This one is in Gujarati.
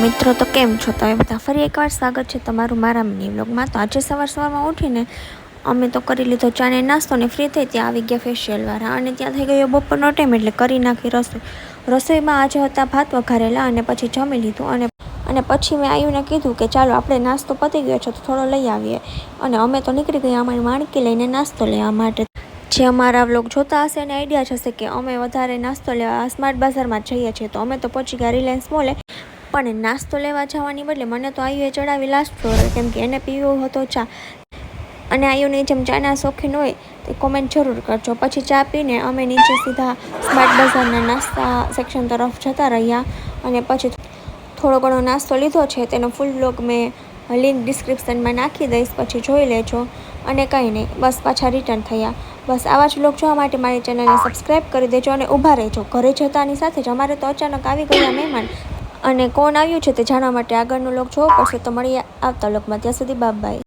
મિત્રો તો કેમ છો તમે બધા? ફરી એકવાર સ્વાગત છે તમારું મારા મિની વ્લોગમાં. તો આજે સવારમાં ઉઠીને અમે તો કરી લીધો ચાને નાસ્તો ને ફ્રી થઈ ત્યાં આવી ગયા ફેશિયલવાળા અને ત્યાં થઈ ગયો બપોરનો ટાઈમ એટલે કરી નાખી રસોઈમાં આજે હતા ભાત વઘારેલા અને પછી જમી લીધું અને પછી મેં આયુને કીધું કે ચાલો આપણે નાસ્તો પતી ગયો છે તો થોડો લઈ આવીએ અને અમે તો નીકળી ગયા અમારી માણકી લઈને નાસ્તો લેવા માટે. જે અમારા વ્લોગ જોતા હશે એને આઈડિયા જ હશે કે અમે વધારે નાસ્તો લેવા સ્માર્ટ બજારમાં જઈએ છીએ. તો અમે તો પહોંચી ગયા રિલાયન્સ મોલે, પણ નાસ્તો લેવા જવાની બદલે મને તો આયુએ ચડાવી લાસ્ટ ફ્લોરે કેમ કે એને પીવો હતો ચા અને આયુની જેમ ચાના શોખીન હોય તે કોમેન્ટ જરૂર કરજો. પછી ચા પીને અમે નીચે સીધા સ્માર્ટ બજારના નાસ્તા સેક્શન તરફ જતા રહ્યા અને પછી થોડો ઘણો નાસ્તો લીધો છે તેનો ફૂલ વ્લોગ મેં લિંક ડિસ્ક્રિપ્શનમાં નાખી દઈશ, પછી જોઈ લેજો. અને કંઈ નહીં, બસ પાછા રિટર્ન થયા. બસ આવા જ વ્લોગ જોવા માટે મારી ચેનલને સબસ્ક્રાઈબ કરી દેજો અને ઊભા રહેજો. ઘરે જતાની સાથે જ અમારે તો અચાનક આવી ગયા મહેમાન અને કોણ આવ્યું છે તે જાણવા માટે આગળનો વ્લોગ જોવો પડશે. તો મળીએ આવતા વ્લોગમાં, ત્યાં સુધી બાય બાય.